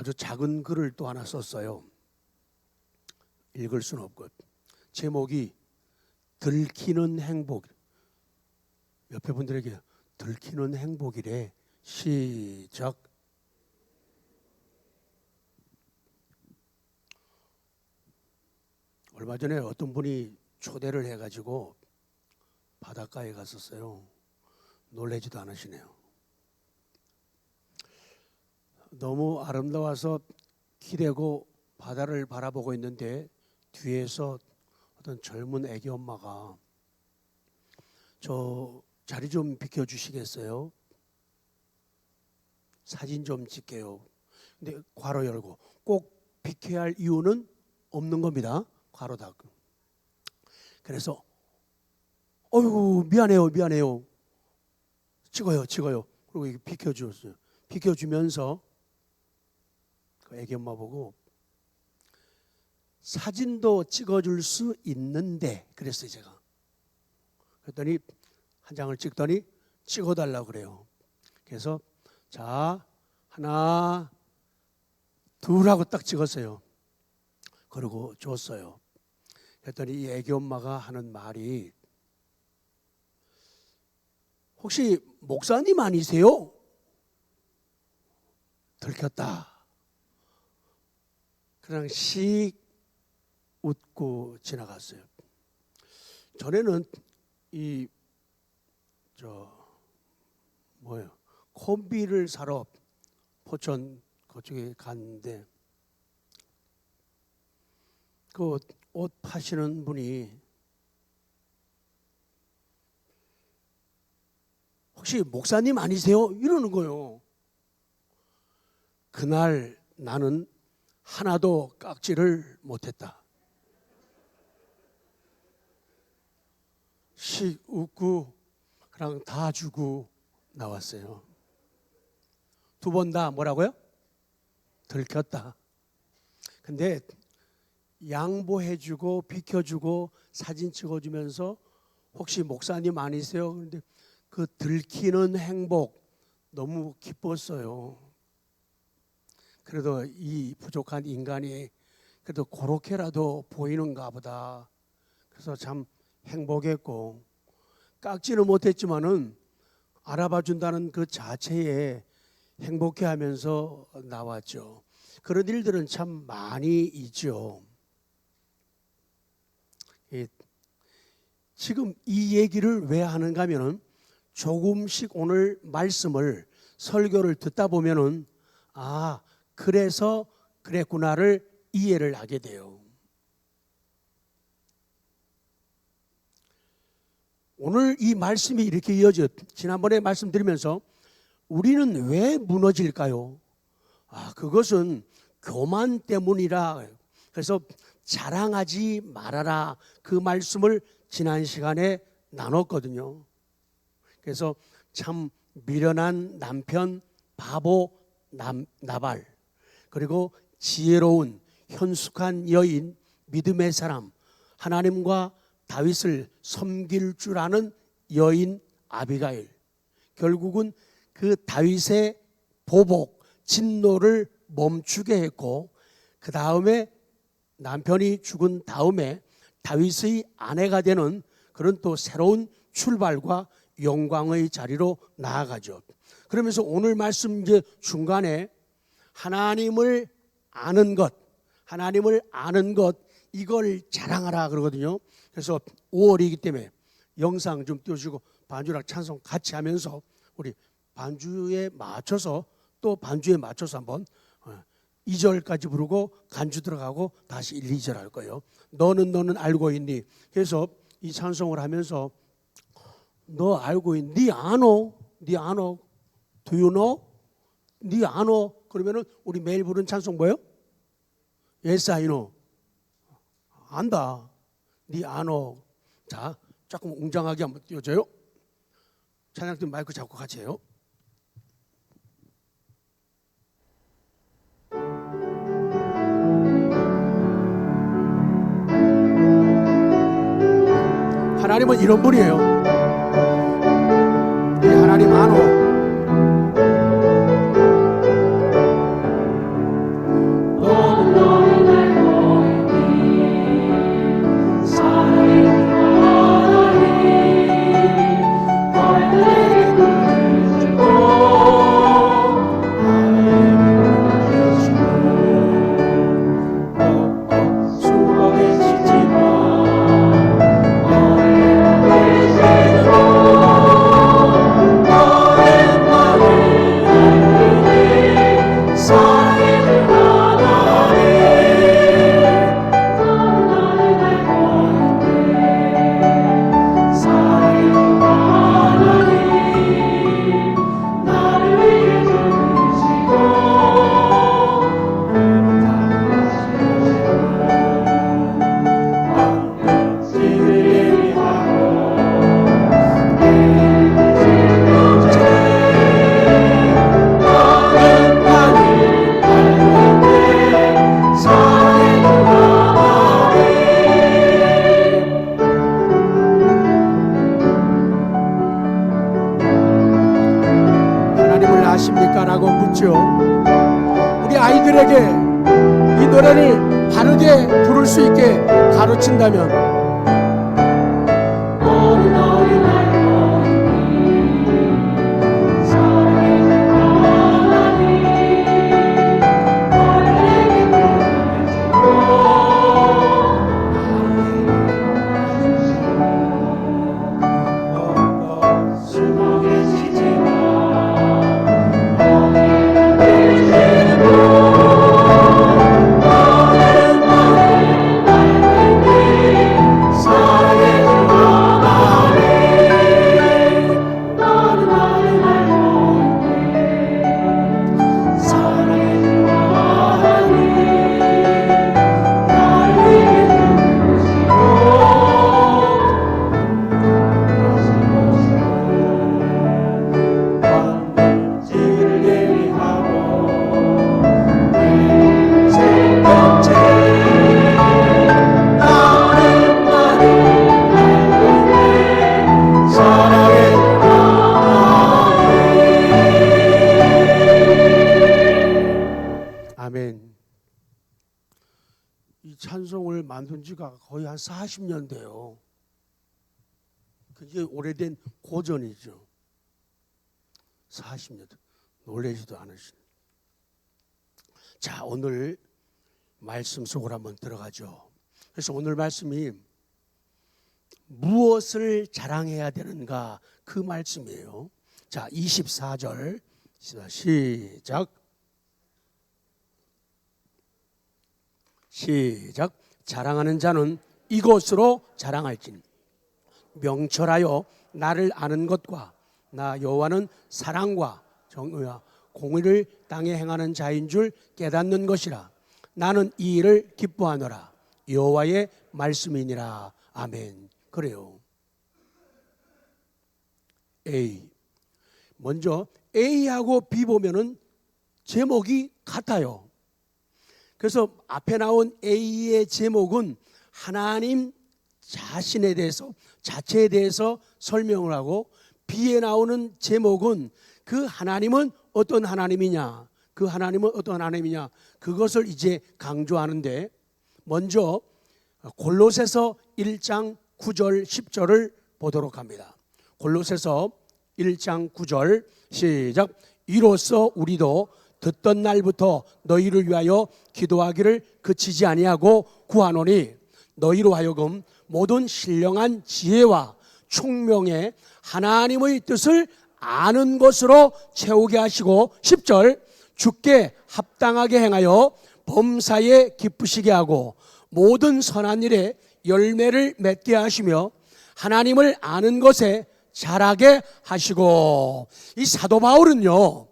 아주 작은 글을 또 하나 썼어요. 읽을 수는 없고 제목이 들키는 행복. 옆에 분들에게 들키는 행복이래. 시작. 얼마 전에 어떤 분이 초대를 해가지고 바닷가에 갔었어요. 놀라지도 않으시네요. 너무 아름다워서 기대고 바다를 바라보고 있는데 뒤에서 어떤 젊은 애기 엄마가 저 자리 좀 비켜주시겠어요? 사진 좀 찍게요. 근데 괄호 열고 꼭 비켜야 할 이유는 없는 겁니다. 괄호 닫고. 그래서 어이구 미안해요. 찍어요. 그리고 이게 비켜주었어요. 비켜주면서 그 애기 엄마 보고 사진도 찍어줄 수 있는데 그랬어요 제가. 그랬더니 한 장을 찍더니 찍어달라고 그래요. 그래서 자 하나 둘 하고 딱 찍었어요. 그리고 줬어요. 그랬더니 이 애기 엄마가 하는 말이 혹시 목사님 아니세요? 들켰다. 그냥 씩 웃고 지나갔어요. 전에는 콤비를 사러 포천 그쪽에 갔는데 그 옷 파시는 분이 혹시 목사님 아니세요? 이러는 거예요. 그날 나는 하나도 깍지를 못했다. 씩 웃고 그냥 다 주고 나왔어요. 두 번 다 뭐라고요? 들켰다. 근데 양보해주고 비켜주고 사진 찍어주면서 혹시 목사님 아니세요? 그런데 그 들키는 행복 너무 기뻤어요. 그래도 이 부족한 인간이 그래도 그렇게라도 보이는가 보다. 그래서 참 행복했고 깍지는 못했지만은 알아봐 준다는 그 자체에 행복해하면서 나왔죠. 그런 일들은 참 많이 있죠. 지금 이 얘기를 왜 하는가 하면은 조금씩 오늘 말씀을 설교를 듣다 보면은 아 그래서 그랬구나를 이해를 하게 돼요. 오늘 이 말씀이 이렇게 이어져 지난번에 말씀드리면서 우리는 왜 무너질까요? 그것은 교만 때문이라. 그래서 자랑하지 말아라 그 말씀을 지난 시간에 나눴거든요. 그래서 참 미련한 남편 바보 나발 그리고 지혜로운 현숙한 여인 믿음의 사람 하나님과 다윗을 섬길 줄 아는 여인 아비가일 결국은 그 다윗의 보복 진노를 멈추게 했고 그 다음에 남편이 죽은 다음에 다윗의 아내가 되는 그런 또 새로운 출발과 영광의 자리로 나아가죠. 그러면서 오늘 말씀 이제 중간에 하나님을 아는 것 이걸 자랑하라 그러거든요. 그래서 5월이기 때문에 영상 좀 띄워주고 반주랑 찬송 같이 하면서 우리 반주에 맞춰서 한번 2절까지 부르고 간주 들어가고 다시 1, 2절 할 거예요. 너는 알고 있니? 그래서 이 찬송을 하면서 너 알고 있니? 네 아노? Do you know? 네 아노? 그러면은 우리 매일 부르는 찬송 뭐예요? Yes, I know. 안다. 네 아노. 자, 조금 웅장하게 한번 띄워줘요. 찬양팀 마이크 잡고 같이 해요. 하나님은 이런 분이에요. 이 하나님 아노. 아이들에게 이 노래를 바르게 부를 수 있게 가르친다면 아멘. 이 찬송을 만든 지가 거의 한 40년 돼요. 그게 오래된 고전이죠. 40년. 놀라지도 않으신. 자, 오늘 말씀 속으로 한번 들어가죠. 그래서 오늘 말씀이 무엇을 자랑해야 되는가 그 말씀이에요. 자, 24절 시작. 시작. 자랑하는 자는 이것으로 자랑할진 명철하여 나를 아는 것과 나 여호와는 사랑과 정의와 공의를 땅에 행하는 자인 줄 깨닫는 것이라. 나는 이 일을 기뻐하노라. 여호와의 말씀이니라. 아멘. 그래요. A. 먼저 A하고 B 보면은 제목이 같아요. 그래서 앞에 나온 A의 제목은 하나님 자신에 대해서, 자체에 대해서 설명을 하고, B에 나오는 제목은 그 하나님은 어떤 하나님이냐, 그 하나님은 어떤 하나님이냐, 그것을 이제 강조하는데, 먼저 골로새서 1장 9절 10절을 보도록 합니다. 골로새서 1장 9절 시작. 이로써 우리도 듣던 날부터 너희를 위하여 기도하기를 그치지 아니하고 구하노니 너희로 하여금 모든 신령한 지혜와 총명에 하나님의 뜻을 아는 것으로 채우게 하시고 10절 주께 합당하게 행하여 범사에 기쁘시게 하고 모든 선한 일에 열매를 맺게 하시며 하나님을 아는 것에 자라게 하시고. 이 사도 바울은요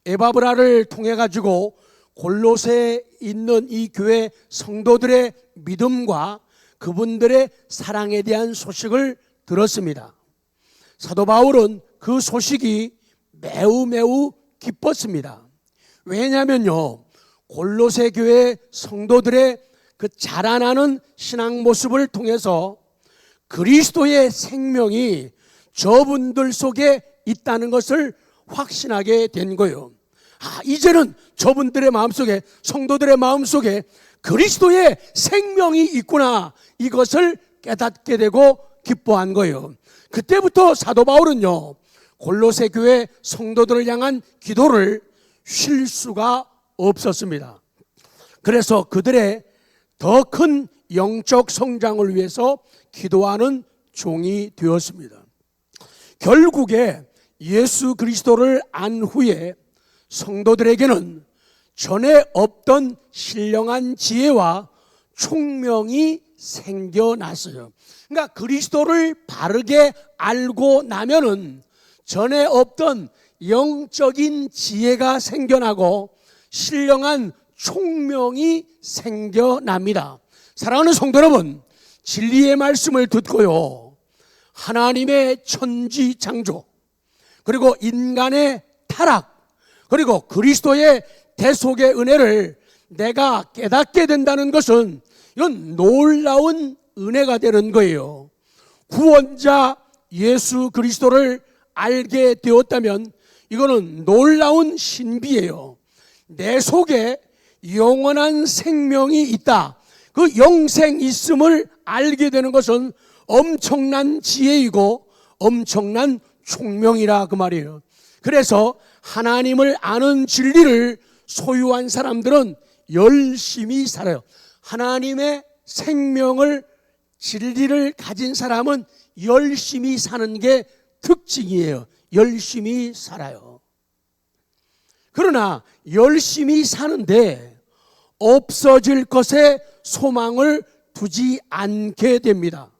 에바브라를 통해 가지고 골로새에 있는 이 교회 성도들의 믿음과 그분들의 사랑에 대한 소식을 들었습니다. 사도 바울은 그 소식이 매우 기뻤습니다. 왜냐하면요 골로새 교회 성도들의 그 자라나는 신앙 모습을 통해서 그리스도의 생명이 저분들 속에 있다는 것을 확신하게 된 거예요. 이제는 저분들의 마음속에, 성도들의 마음속에 그리스도의 생명이 있구나, 이것을 깨닫게 되고 기뻐한 거예요. 그때부터 사도 바울은요 골로새 교회 성도들을 향한 기도를 쉴 수가 없었습니다. 그래서 그들의 더 큰 영적 성장을 위해서 기도하는 종이 되었습니다. 결국에 예수 그리스도를 안 후에 성도들에게는 전에 없던 신령한 지혜와 총명이 생겨났어요. 그러니까 그리스도를 바르게 알고 나면은 전에 없던 영적인 지혜가 생겨나고 신령한 총명이 생겨납니다. 사랑하는 성도 여러분, 진리의 말씀을 듣고요 하나님의 천지창조, 그리고 인간의 타락, 그리고 그리스도의 대속의 은혜를 내가 깨닫게 된다는 것은 이건 놀라운 은혜가 되는 거예요. 구원자 예수 그리스도를 알게 되었다면 이거는 놀라운 신비예요. 내 속에 영원한 생명이 있다. 그 영생 있음을 알게 되는 것은 엄청난 지혜이고 엄청난 총명이라 그 말이에요. 그래서 하나님을 아는 진리를 소유한 사람들은 열심히 살아요. 하나님의 생명을, 진리를 가진 사람은 열심히 사는 게 특징이에요. 열심히 살아요. 그러나 열심히 사는데 없어질 것에 소망을 두지 않게 됩니다.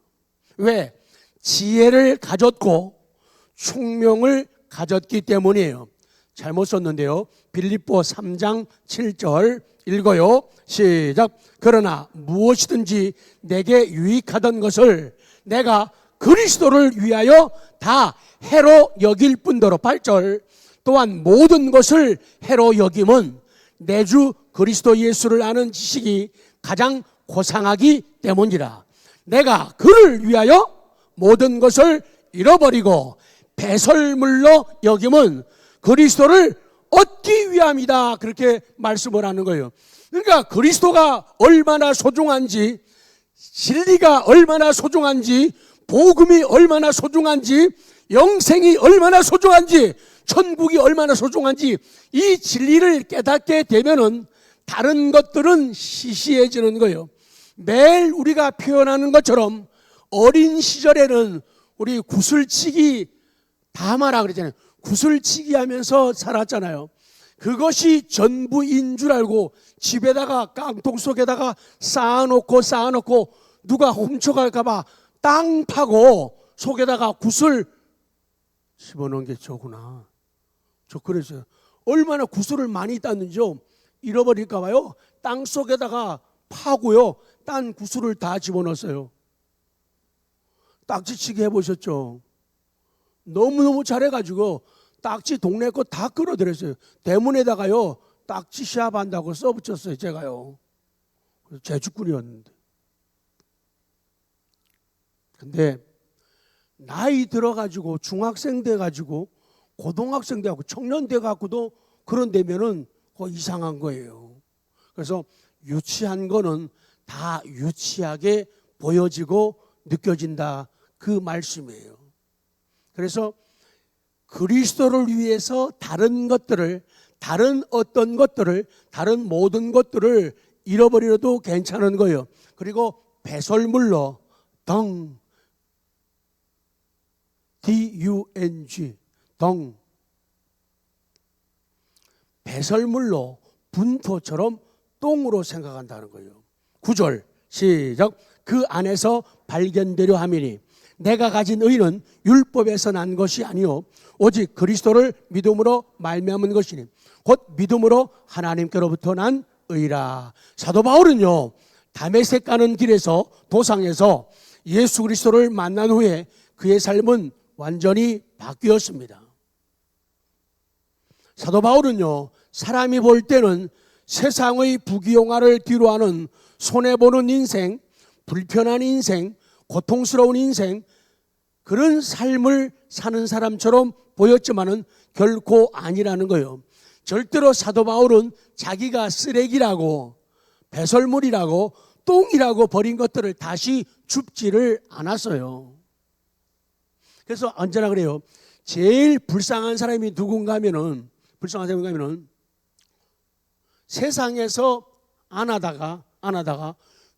왜? 지혜를 가졌고 총명을 가졌기 때문이에요. 잘못 썼는데요. 빌립보 3장 7절 읽어요. 시작. 그러나 무엇이든지 내게 유익하던 것을 내가 그리스도를 위하여 다 해로 여길 뿐더러 8절. 또한 모든 것을 해로 여김은 내 주 그리스도 예수를 아는 지식이 가장 고상하기 때문이라. 내가 그를 위하여 모든 것을 잃어버리고 배설물로 여김은 그리스도를 얻기 위함이다. 그렇게 말씀을 하는 거예요. 그러니까 그리스도가 얼마나 소중한지, 진리가 얼마나 소중한지, 복음이 얼마나 소중한지, 영생이 얼마나 소중한지, 천국이 얼마나 소중한지 이 진리를 깨닫게 되면은 다른 것들은 시시해지는 거예요. 매일 우리가 표현하는 것처럼 어린 시절에는 우리 구슬치기 다마라 그러잖아요. 구슬치기 하면서 살았잖아요. 그것이 전부인 줄 알고 집에다가 깡통 속에다가 쌓아놓고 누가 훔쳐갈까봐 땅 파고 속에다가 구슬 집어넣은 게 저구나. 저 그랬어요. 얼마나 구슬을 많이 땄는지요. 잃어버릴까봐요. 땅 속에다가 파고요. 딴 구슬을 다 집어넣었어요. 딱지치기 해보셨죠? 너무너무 잘해가지고 딱지 동네 거 다 끌어들였어요. 대문에다가요 딱지 시합한다고 써붙였어요. 제가요. 제주꾼이었는데. 근데 나이 들어가지고 중학생 돼가지고 고등학생 돼가지고 청년 돼가지고도 그런 데면은 그거 이상한 거예요. 그래서 유치한 거는 다 유치하게 보여지고 느껴진다. 그 말씀이에요. 그래서 그리스도를 위해서 다른 것들을, 다른 어떤 것들을, 다른 모든 것들을 잃어버려도 괜찮은 거예요. 그리고 배설물로 D-U-N-G 배설물로 분토처럼 똥으로 생각한다는 거예요. 9절 시작. 그 안에서 발견되려 함이니 내가 가진 의는 율법에서 난 것이 아니요 오직 그리스도를 믿음으로 말미암은 것이니 곧 믿음으로 하나님께로부터 난 의라. 사도 바울은요 다메섹 가는 길에서 도상에서 예수 그리스도를 만난 후에 그의 삶은 완전히 바뀌었습니다. 사도 바울은요 사람이 볼 때는 세상의 부귀영화를 뒤로하는 손해보는 인생, 불편한 인생, 고통스러운 인생, 그런 삶을 사는 사람처럼 보였지만은 결코 아니라는 거예요. 절대로 사도 바울은 자기가 쓰레기라고, 배설물이라고, 똥이라고 버린 것들을 다시 줍지를 않았어요. 그래서 언제나 그래요. 제일 불쌍한 사람이 누군가 하면은, 세상에서 안 하다가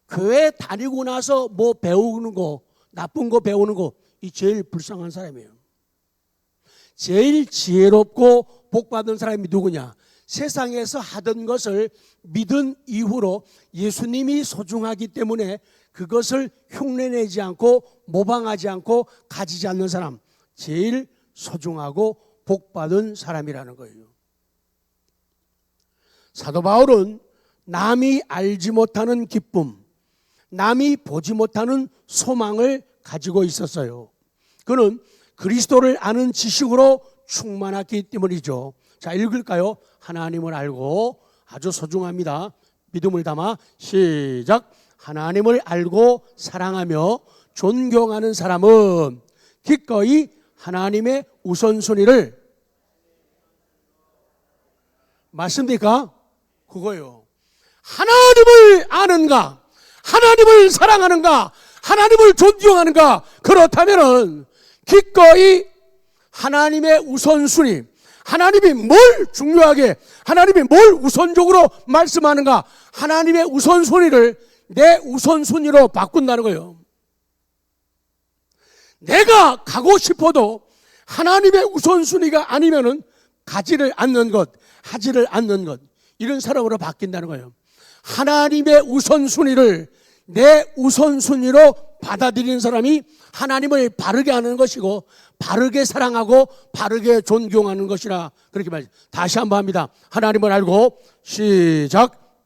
교회 다니고 나서 뭐 배우는 거, 나쁜 거 배우는 거, 이 제일 불쌍한 사람이에요. 제일 지혜롭고 복받은 사람이 누구냐? 세상에서 하던 것을 믿은 이후로 예수님이 소중하기 때문에 그것을 흉내내지 않고 모방하지 않고 가지지 않는 사람, 제일 소중하고 복받은 사람이라는 거예요. 사도 바울은 남이 알지 못하는 기쁨, 남이 보지 못하는 소망을 가지고 있었어요. 그는 그리스도를 아는 지식으로 충만했기 때문이죠. 자, 읽을까요? 하나님을 알고 아주 소중합니다. 믿음을 담아 시작. 하나님을 알고 사랑하며 존경하는 사람은 기꺼이 하나님의 우선순위를 맞습니까? 그거요. 하나님을 아는가? 하나님을 사랑하는가? 하나님을 존경하는가? 그렇다면은 기꺼이 하나님의 우선순위, 하나님이 뭘 중요하게, 하나님이 뭘 우선적으로 말씀하는가? 하나님의 우선순위를 내 우선순위로 바꾼다는 거예요. 내가 가고 싶어도 하나님의 우선순위가 아니면은 가지를 않는 것, 하지를 않는 것, 이런 사람으로 바뀐다는 거예요. 하나님의 우선순위를 내 우선순위로 받아들이는 사람이 하나님을 바르게 하는 것이고 바르게 사랑하고 바르게 존경하는 것이라 그렇게 말해요. 다시 한번 합니다. 하나님을 알고 시작.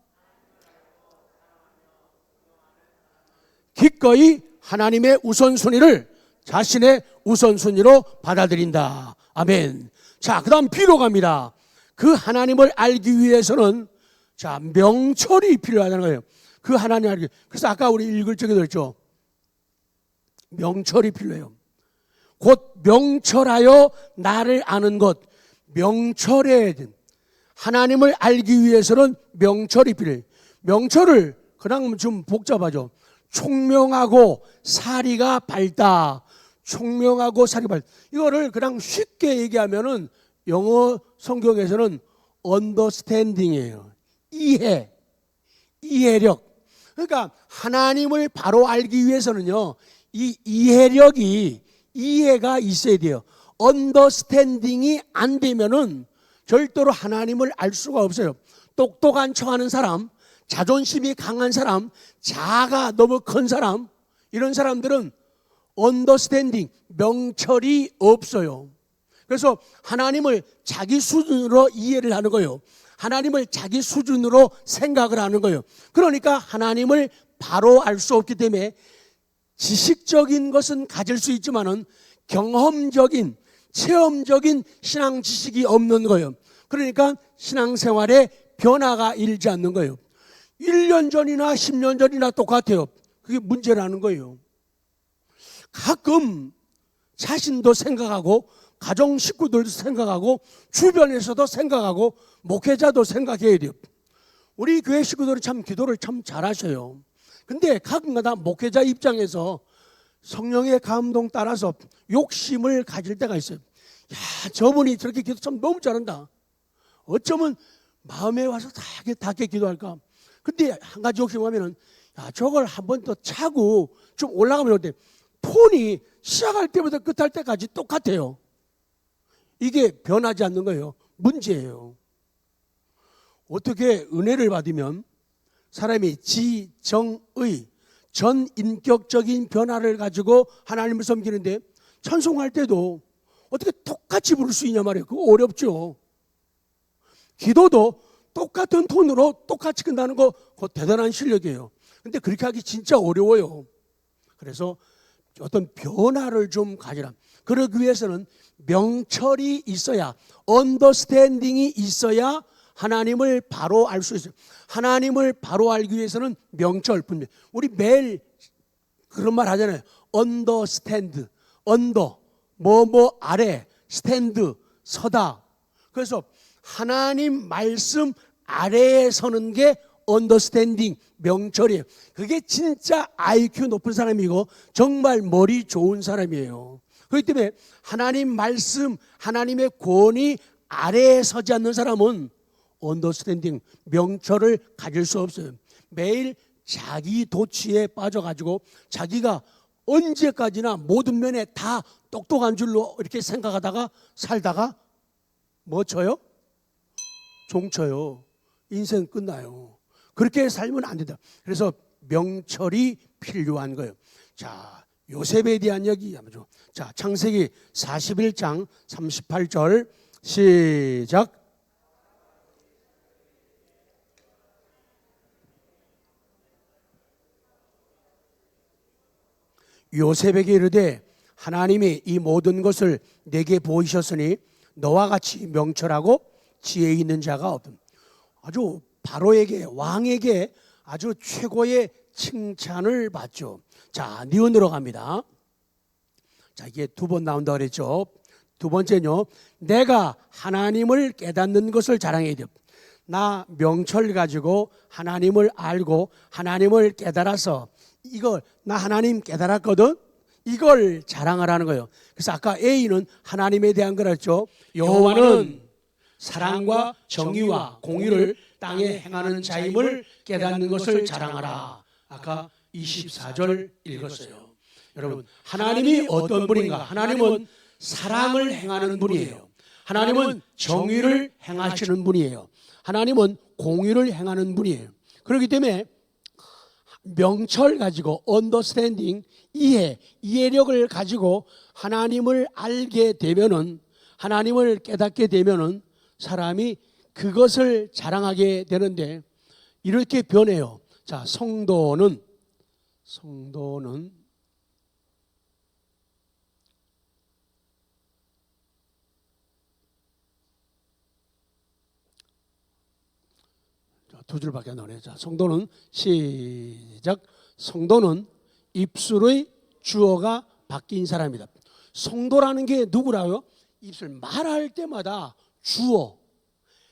기꺼이 하나님의 우선순위를 자신의 우선순위로 받아들인다. 아멘. 자, 그 다음 B로 갑니다. 그 하나님을 알기 위해서는 자, 명철이 필요하다는 거예요. 그 하나님 알기. 그래서 아까 우리 읽을 적에도 했죠. 명철이 필요해요. 곧 명철하여 나를 아는 것. 명철에 하나님을 알기 위해서는 명철이 필요해요. 명철을 그냥 좀 복잡하죠. 총명하고 사리가 밝다. 총명하고 사리가 밝다. 이거를 그냥 쉽게 얘기하면은 영어 성경에서는 understanding이에요. 이해력. 그러니까 하나님을 바로 알기 위해서는요, 이 이해력이, 이해가 있어야 돼요. understanding이 안 되면은 절대로 하나님을 알 수가 없어요. 똑똑한 척하는 사람, 자존심이 강한 사람, 자아가 너무 큰 사람, 이런 사람들은 understanding, 명철이 없어요. 그래서 하나님을 자기 수준으로 이해를 하는 거예요. 하나님을 자기 수준으로 생각을 하는 거예요. 그러니까 하나님을 바로 알 수 없기 때문에 지식적인 것은 가질 수 있지만은 경험적인, 체험적인 신앙 지식이 없는 거예요. 그러니까 신앙생활에 변화가 일지 않는 거예요. 1년 전이나 10년 전이나 똑같아요. 그게 문제라는 거예요. 가끔 자신도 생각하고 가정 식구들도 생각하고 주변에서도 생각하고 목회자도 생각해야 돼요. 우리 교회 식구들은 참 기도를 참 잘하셔요. 근데 가끔가다 목회자 입장에서 성령의 감동 따라서 욕심을 가질 때가 있어요. 야, 저분이 저렇게 기도 참 너무 잘한다. 어쩌면 마음에 와서 닿게 기도할까. 근데 한 가지 욕심하면은 야, 저걸 한 번 더 차고 좀 올라가면 어때? 폰이 시작할 때부터 끝할 때까지 똑같아요. 이게 변하지 않는 거예요. 문제예요. 어떻게 은혜를 받으면 사람이 지정의 전인격적인 변화를 가지고 하나님을 섬기는데 찬송할 때도 어떻게 똑같이 부를 수 있냐 말이에요. 그거 어렵죠. 기도도 똑같은 톤으로 똑같이 끝나는 거 그거 대단한 실력이에요. 근데 그렇게 하기 진짜 어려워요. 그래서 어떤 변화를 좀 가지라. 그러기 위해서는 명철이 있어야, 언더스탠딩이 있어야 하나님을 바로 알 수 있어요. 하나님을 바로 알기 위해서는 명철 분명. 우리 매일 그런 말 하잖아요. 언더스탠드, 언더, 뭐 아래, 스탠드, 서다. 그래서 하나님 말씀 아래에 서는 게 언더스탠딩, 명철이에요. 그게 진짜 IQ 높은 사람이고 정말 머리 좋은 사람이에요. 그렇기 때문에 하나님 말씀, 하나님의 권위 아래에 서지 않는 사람은 언더스탠딩, 명철을 가질 수 없어요. 매일 자기 도취에 빠져가지고 자기가 언제까지나 모든 면에 다 똑똑한 줄로 이렇게 생각하다가 살다가 뭐 쳐요? 종쳐요. 인생 끝나요. 그렇게 살면 안 된다. 그래서 명철이 필요한 거예요. 자, 요셉에 대한 이야기 한번 좀. 자, 창세기 41장 38절 시작. 요셉에게 이르되 하나님이 이 모든 것을 내게 보이셨으니 너와 같이 명철하고 지혜 있는 자가 없음. 아주 바로에게, 왕에게 아주 최고의 칭찬을 받죠. 자, 니은으로 갑니다. 자, 이게 두 번 나온다 그랬죠. 두 번째는요, 내가 하나님을 깨닫는 것을 자랑해야 돼요. 나 명철 가지고 하나님을 알고 하나님을 깨달아서 이걸 나 하나님 깨달았거든, 이걸 자랑하라는 거예요. 그래서 아까 A는 하나님에 대한 거랬죠. 여호와는 사랑과 정의와 공의를 땅에 행하는 자임을 깨닫는 것을 자랑하라. 아까 24절 읽었어요. 여러분, 하나님이 어떤 분인가? 하나님은 사랑을 행하는 분이에요. 하나님은 정의를 행하시는 분이에요. 하나님은 공의를 행하는 분이에요. 그렇기 때문에 명철 가지고 언더스탠딩, 이해력을 가지고 하나님을 알게 되면은, 하나님을 깨닫게 되면은 사람이 그것을 자랑하게 되는데 이렇게 변해요. 자, 성도는 두 줄밖에 안 나오네요. 자, 성도는 시작. 성도는 입술의 주어가 바뀐 사람이다. 성도라는 게 누구라고요? 입술 말할 때마다 주어,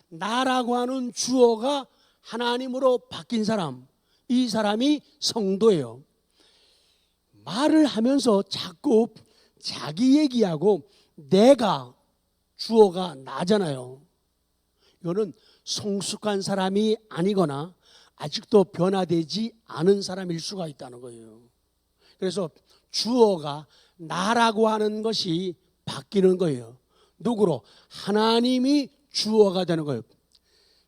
나라고 하는 주어가 하나님으로 바뀐 사람, 이 사람이 성도예요. 말을 하면서 자꾸 자기 얘기하고 내가 주어가 나잖아요. 이거는 성숙한 사람이 아니거나 아직도 변화되지 않은 사람일 수가 있다는 거예요. 그래서 주어가 나라고 하는 것이 바뀌는 거예요. 누구로? 하나님이 주어가 되는 거예요.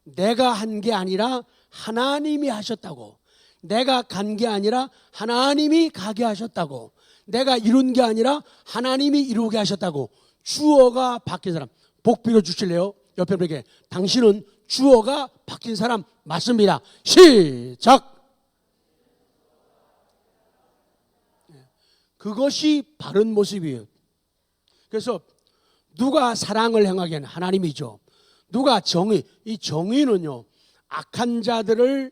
내가 한 게 아니라 하나님이 하셨다고, 내가 간 게 아니라 하나님이 가게 하셨다고, 내가 이룬 게 아니라 하나님이 이루게 하셨다고, 주어가 바뀐 사람. 복 빌어주실래요? 옆에 분에게 당신은 주어가 바뀐 사람 맞습니다. 시작. 그것이 바른 모습이에요. 그래서 누가 사랑을 행하게 하는 하나님이죠. 누가 정의, 이 정의는요, 악한 자들을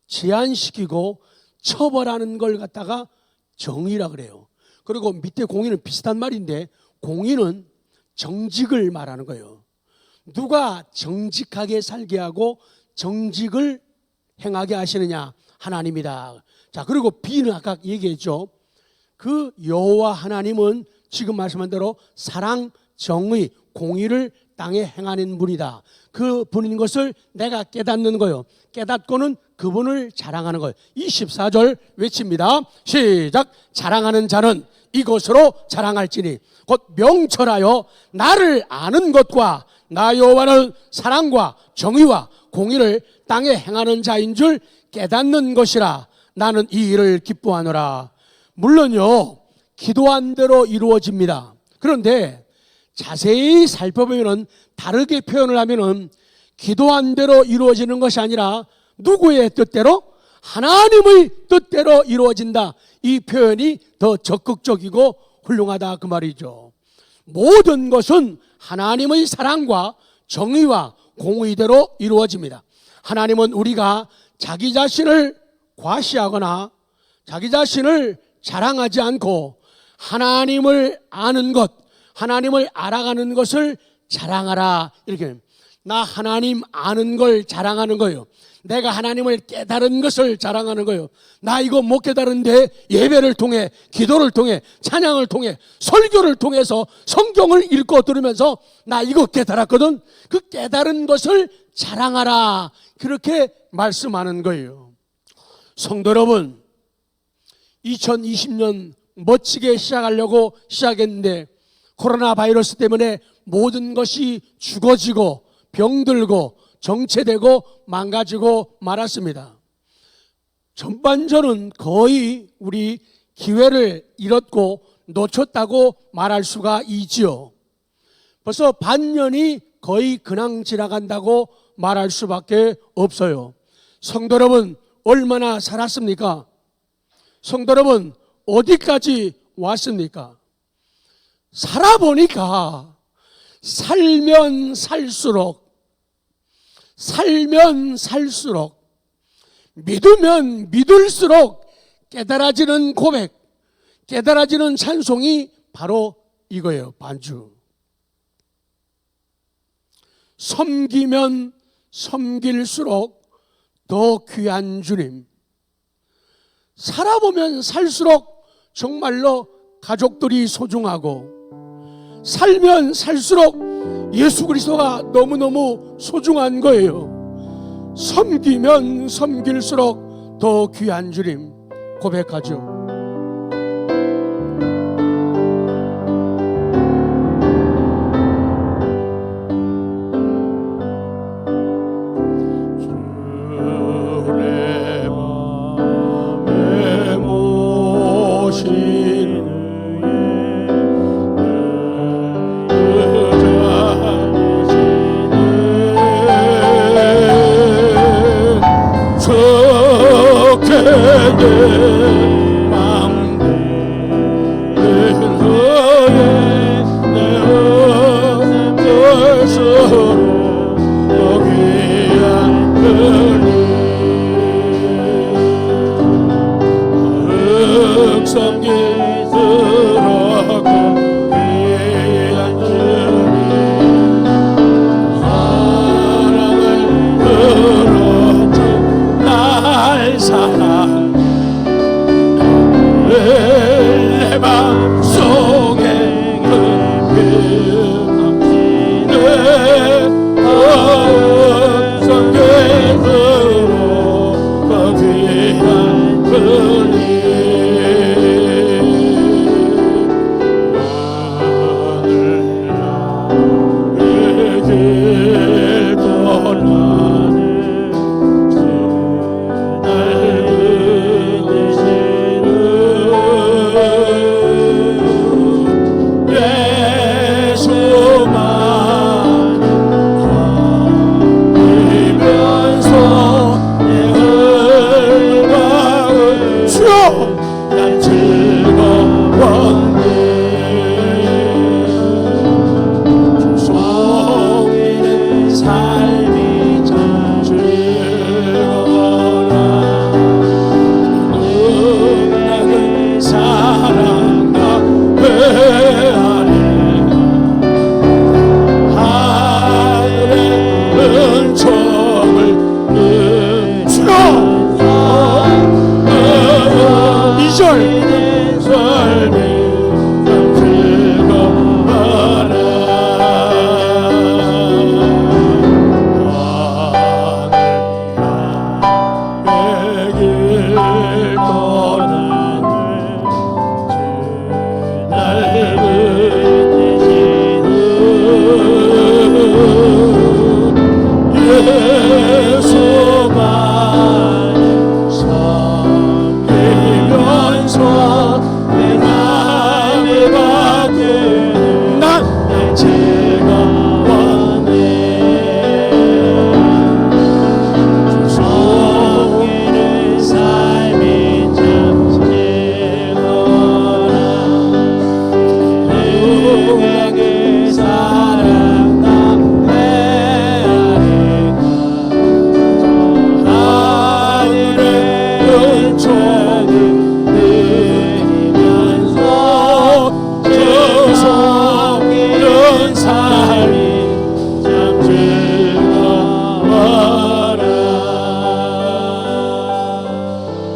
제한시키고 처벌하는 걸 갖다가 정의라 그래요. 그리고 밑에 공의는 비슷한 말인데, 공의는 정직을 말하는 거예요. 누가 정직하게 살게 하고 정직을 행하게 하시느냐? 하나님이다. 자, 그리고 B는 아까 얘기했죠. 그 여호와 하나님은 지금 말씀한 대로 사랑, 정의, 공의를 땅에 행하는 분이다. 그 분인 것을 내가 깨닫는 거예요. 깨닫고는 그분을 자랑하는 거예요. 24절 외칩니다. 시작. 자랑하는 자는 이것으로 자랑할지니 곧 명철하여 나를 아는 것과 나 여호와는 사랑과 정의와 공의를 땅에 행하는 자인 줄 깨닫는 것이라. 나는 이 일을 기뻐하노라. 물론요, 기도한 대로 이루어집니다. 그런데 자세히 살펴보면 다르게 표현을 하면 기도한 대로 이루어지는 것이 아니라 누구의 뜻대로? 하나님의 뜻대로 이루어진다. 이 표현이 더 적극적이고 훌륭하다 그 말이죠. 모든 것은 하나님의 사랑과 정의와 공의대로 이루어집니다. 하나님은 우리가 자기 자신을 과시하거나 자기 자신을 자랑하지 않고 하나님을 아는 것, 하나님을 알아가는 것을 자랑하라. 이렇게 나 하나님 아는 걸 자랑하는 거예요. 내가 하나님을 깨달은 것을 자랑하는 거예요. 나 이거 못 깨달은데 예배를 통해, 기도를 통해, 찬양을 통해, 설교를 통해서 성경을 읽고 들으면서 나 이거 깨달았거든. 그 깨달은 것을 자랑하라. 그렇게 말씀하는 거예요. 성도 여러분, 2020년 멋지게 시작하려고 시작했는데 코로나 바이러스 때문에 모든 것이 죽어지고 병들고 정체되고 망가지고 말았습니다. 전반전은 거의 우리 기회를 잃었고 놓쳤다고 말할 수가 있지요. 벌써 반년이 거의 그냥 지나간다고 말할 수밖에 없어요. 성도 여러분, 얼마나 살았습니까? 성도 여러분, 어디까지 왔습니까? 살아보니까 살면 살수록, 믿으면 믿을수록 깨달아지는 고백, 깨달아지는 찬송이 바로 이거예요. 반주. 섬기면 섬길수록 더 귀한 주님. 살아보면 살수록 정말로 가족들이 소중하고, 살면 살수록 예수 그리스도가 너무너무 소중한 거예요. 섬기면 섬길수록 더 귀한 주님 고백하죠.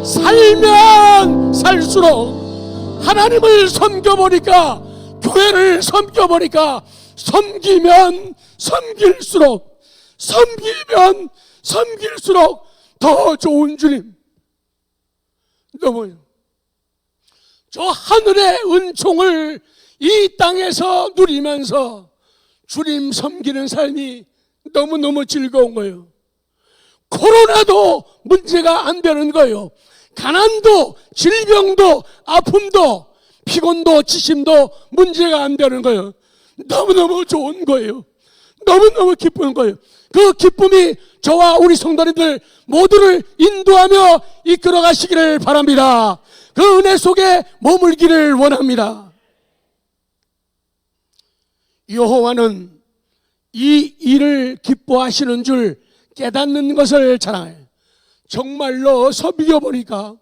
살면 살수록 하나님을 섬겨보니까, 교회를 섬겨보니까, 섬기면 섬길수록, 섬기면 섬길수록 더 좋은 주님. 너무 저 하늘의 은총을 이 땅에서 누리면서 주님 섬기는 삶이 너무너무 즐거운 거예요. 코로나도 문제가 안 되는 거예요. 가난도, 질병도, 아픔도, 피곤도, 지심도 문제가 안 되는 거예요. 너무너무 좋은 거예요. 너무너무 기쁜 거예요. 그 기쁨이 저와 우리 성도님들 모두를 인도하며 이끌어 가시기를 바랍니다. 그 은혜 속에 머물기를 원합니다. 여호와는 이 일을 기뻐하시는 줄 깨닫는 것을 자랑해요. 정말로 섬겨보니까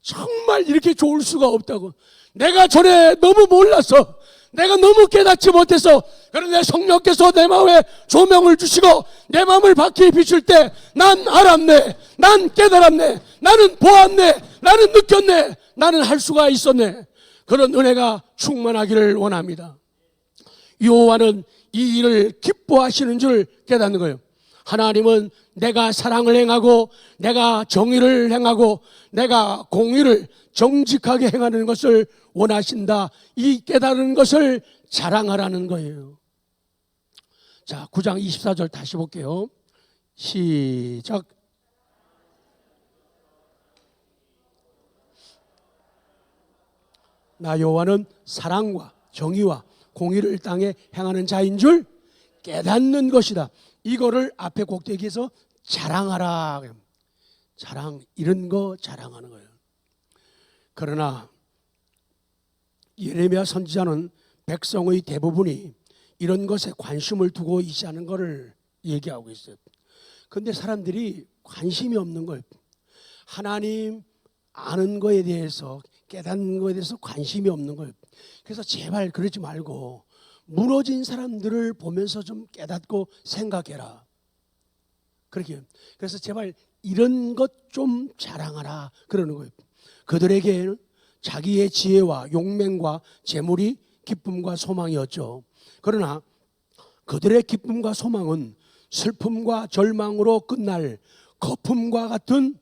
정말 이렇게 좋을 수가 없다고. 내가 전에 너무 몰랐어. 내가 너무 깨닫지 못해서, 그런데 성령께서 내 마음에 조명을 주시고 내 마음을 밝히 비출 때 난 알았네, 난 깨달았네, 나는 보았네, 나는 느꼈네, 나는 할 수가 있었네. 그런 은혜가 충만하기를 원합니다. 여호와는 이 일을 기뻐하시는 줄 깨닫는 거예요. 하나님은 내가 사랑을 행하고 내가 정의를 행하고 내가 공의를 정직하게 행하는 것을 원하신다. 이 깨달은 것을 자랑하라는 거예요. 자, 9장 24절 다시 볼게요. 시작. 나 여호와는 사랑과 정의와 공의를 땅에 행하는 자인 줄 깨닫는 것이다. 이거를 앞에 꼭대기에서 자랑하라. 자랑, 이런 거 자랑하는 거예요. 그러나 예레미야 선지자는 백성의 대부분이 이런 것에 관심을 두고 있지 않은 것을 얘기하고 있어요. 그런데 사람들이 관심이 없는 거예요. 하나님 아는 거에 대해서, 깨닫는 거에 대해서 관심이 없는 거예요. 그래서 제발 그러지 말고 무너진 사람들을 보면서 좀 깨닫고 생각해라. 그렇게. 그래서 제발 이런 것 좀 자랑하라 그러는 거예요. 그들에게는 자기의 지혜와 용맹과 재물이 기쁨과 소망이었죠. 그러나 그들의 기쁨과 소망은 슬픔과 절망으로 끝날 거품과 같은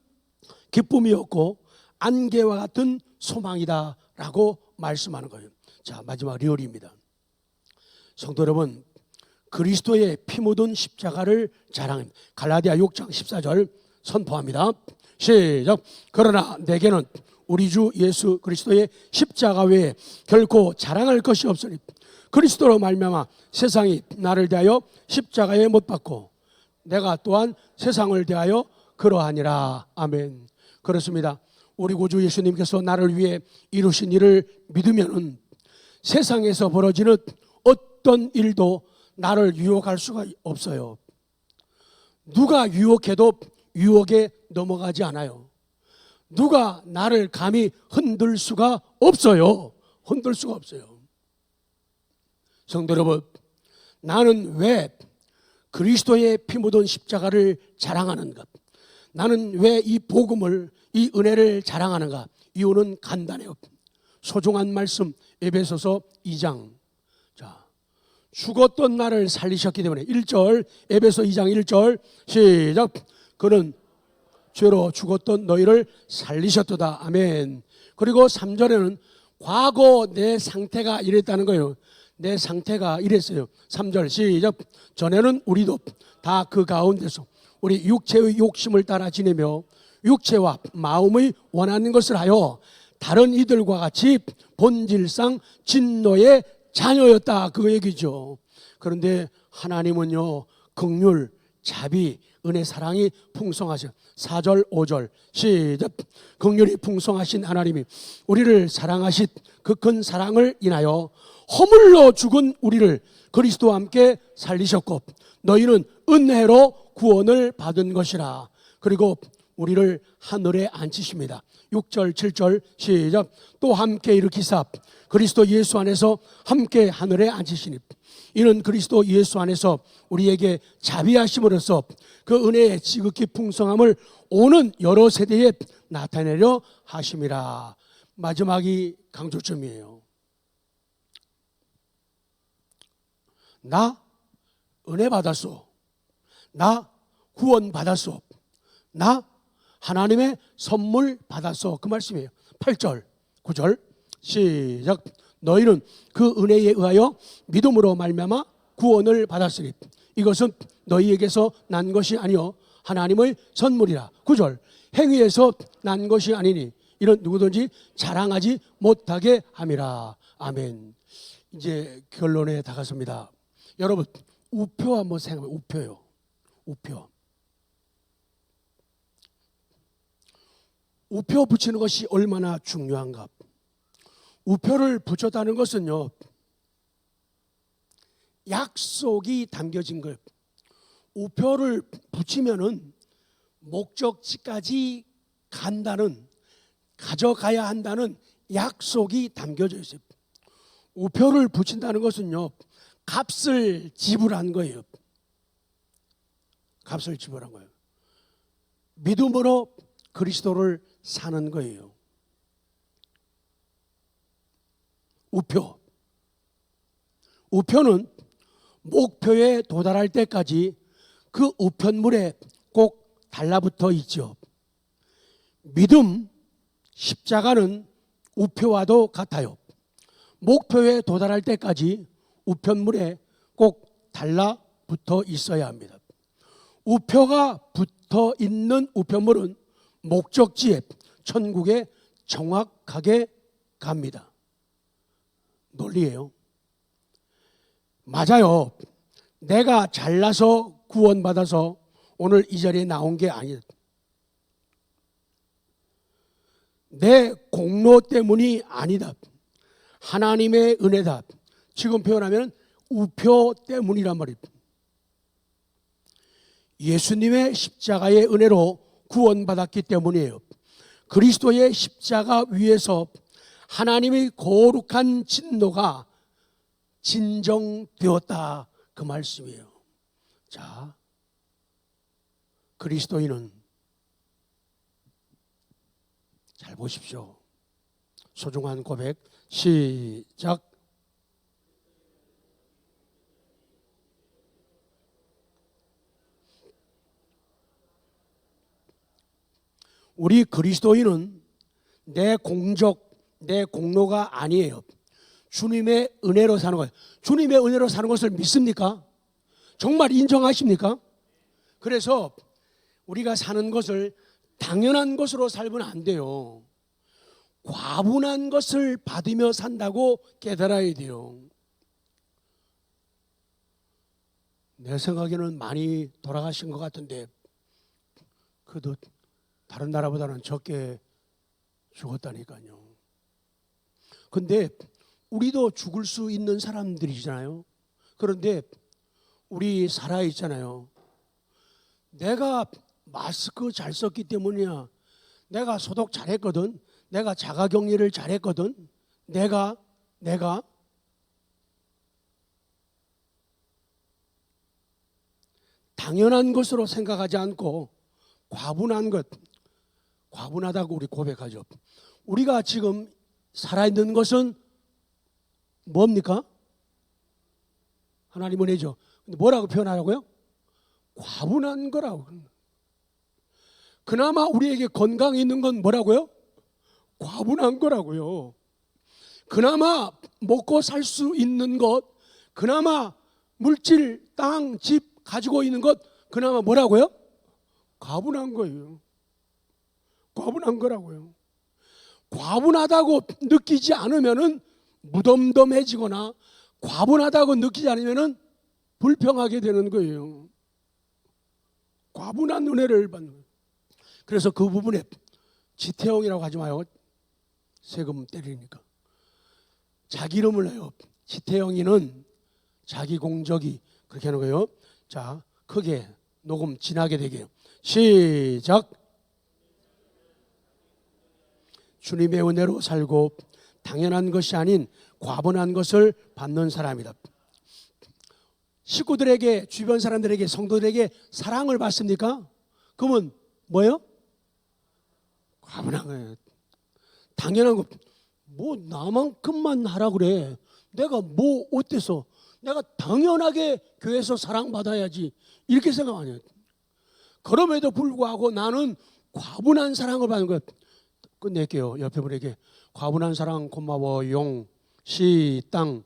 기쁨이었고 안개와 같은 소망이다라고 말씀하는 거예요. 자, 마지막 리얼입니다. 성도 여러분, 그리스도의 피 묻은 십자가를 자랑합니다. 갈라디아 6장 14절 선포합니다. 시작. 그러나 내게는 우리 주 예수 그리스도의 십자가 외에 결코 자랑할 것이 없으니 그리스도로 말미암아 세상이 나를 대하여 십자가에 못 박고 내가 또한 세상을 대하여 그러하니라. 아멘. 그렇습니다. 우리 구주 예수님께서 나를 위해 이루신 일을 믿으면은 세상에서 벌어지는 어떤 일도 나를 유혹할 수가 없어요. 누가 유혹해도 유혹에 넘어가지 않아요. 누가 나를 감히 흔들 수가 없어요. 흔들 수가 없어요. 성도 여러분, 나는 왜 그리스도의 피 묻은 십자가를 자랑하는가? 나는 왜 이 복음을, 이 은혜를 자랑하는가? 이유는 간단해요. 소중한 말씀 에베소서 2장. 자, 죽었던 나를 살리셨기 때문에 1절, 에베소 2장 1절 시작. 그는 죄로 죽었던 너희를 살리셨도다. 아멘. 그리고 3절에는 과거 내 상태가 이랬다는 거예요. 내 상태가 이랬어요. 3절 시작. 전에는 우리도 다 그 가운데서 우리 육체의 욕심을 따라 지내며 육체와 마음의 원하는 것을 하여 다른 이들과 같이 본질상 진노의 자녀였다. 그 얘기죠. 그런데 하나님은요, 긍휼, 자비, 은혜, 사랑이 풍성하셔. 4절 5절 시작. 긍휼이 풍성하신 하나님이 우리를 사랑하신 그 큰 사랑을 인하여 허물로 죽은 우리를 그리스도와 함께 살리셨고 너희는 은혜로 구원을 받은 것이라. 그리고 우리를 하늘에 앉히십니다. 6절 7절 시작. 또 함께 일으키사 그리스도 예수 안에서 함께 하늘에 앉히시니 이는 그리스도 예수 안에서 우리에게 자비하심으로써 그 은혜의 지극히 풍성함을 오는 여러 세대에 나타내려 하심이라. 마지막이 강조점이에요. 나 은혜 받았소. 나 구원 받았소. 나 하나님의 선물 받았소. 그 말씀이에요. 8절 9절 시작. 너희는 그 은혜에 의하여 믿음으로 말미암아 구원을 받았으니 이것은 너희에게서 난 것이 아니요 하나님의 선물이라. 9절 행위에서 난 것이 아니니 이런 누구든지 자랑하지 못하게 함이라. 아멘. 이제 결론에 다가섭니다. 여러분, 우표 한번 생각해보세요. 우표요. 우표. 우표 붙이는 것이 얼마나 중요한가. 우표를 붙였다는 것은요, 약속이 담겨진 거예요. 우표를 붙이면은 목적지까지 간다는, 가져가야 한다는 약속이 담겨져 있어요. 우표를 붙인다는 것은요, 값을 지불한 거예요. 값을 지불한 거예요. 믿음으로 그리스도를 사는 거예요. 우표는 목표에 도달할 때까지 그 우편물에 꼭 달라붙어 있죠. 믿음, 십자가는 우표와도 같아요. 목표에 도달할 때까지 우편물에 꼭 달라붙어 있어야 합니다. 우표가 붙어 있는 우편물은 목적지에, 천국에 정확하게 갑니다. 논리예요. 맞아요. 내가 잘나서 구원받아서 오늘 이 자리에 나온 게 아니다. 내 공로 때문이 아니다. 하나님의 은혜다. 지금 표현하면 우표 때문이란 말입니다. 예수님의 십자가의 은혜로 구원받았기 때문이에요. 그리스도의 십자가 위에서 하나님의 거룩한 진노가 진정되었다, 그 말씀이에요. 자, 그리스도인은 잘 보십시오. 소중한 고백 시작. 우리 그리스도인은 내 공적, 내 공로가 아니에요. 주님의 은혜로 사는 거예요. 주님의 은혜로 사는 것을 믿습니까? 정말 인정하십니까? 그래서 우리가 사는 것을 당연한 것으로 살면 안 돼요. 과분한 것을 받으며 산다고 깨달아야 돼요. 내 생각에는 많이 돌아가신 것 같은데 그래도 다른 나라보다는 적게 죽었다니까요. 근데 우리도 죽을 수 있는 사람들이잖아요. 그런데 우리 살아있잖아요. 내가 마스크 잘 썼기 때문이야. 내가 소독 잘했거든. 내가 자가격리를 잘했거든. 내가 당연한 것으로 생각하지 않고 과분한 것, 과분하다고 우리 고백하죠. 우리가 지금 살아있는 것은 뭡니까? 하나님 은혜죠. 근데 뭐라고 표현하라고요? 과분한 거라고. 그나마 우리에게 건강이 있는 건 뭐라고요? 과분한 거라고요. 그나마 먹고 살 수 있는 것, 그나마 물질, 땅, 집 가지고 있는 것, 그나마 뭐라고요? 과분한 거예요. 과분한 거라고요. 과분하다고 느끼지 않으면은 무덤덤해지거나 과분하다고 느끼지 않으면은 불평하게 되는 거예요. 과분한 은혜를 받는 거예요. 그래서 그 부분에 지태형이라고 하지 마요. 세금 때리니까. 자기 이름을 내요. 지태형이는 자기 공적이 그렇게 하는 거예요. 자, 크게 녹음 진하게 되게요. 시작. 주님의 은혜로 살고 당연한 것이 아닌 과분한 것을 받는 사람이다. 식구들에게, 주변 사람들에게, 성도들에게 사랑을 받습니까? 그러면 뭐예요? 과분한 거예요. 당연한 거. 뭐 나만큼만 하라 그래. 내가 뭐 어때서? 내가 당연하게 교회에서 사랑받아야지. 이렇게 생각 안 해요. 그럼에도 불구하고 나는 과분한 사랑을 받는 것. 끝낼게요. 옆에 분에게 과분한 사랑 고마워용. 시땅.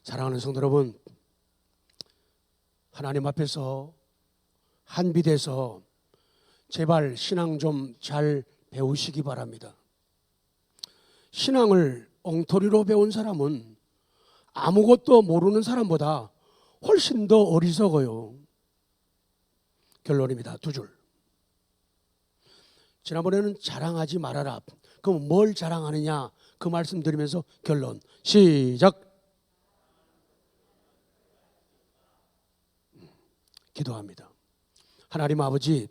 사랑하는 성도 여러분, 하나님 앞에서 한빛에서 제발 신앙 좀 잘 배우시기 바랍니다. 신앙을 엉터리로 배운 사람은 아무것도 모르는 사람보다 훨씬 더 어리석어요. 결론입니다. 두 줄. 지난번에는 자랑하지 말아라. 그럼 뭘 자랑하느냐? 그 말씀 드리면서 결론. 시작. 기도합니다. 하나님 아버지,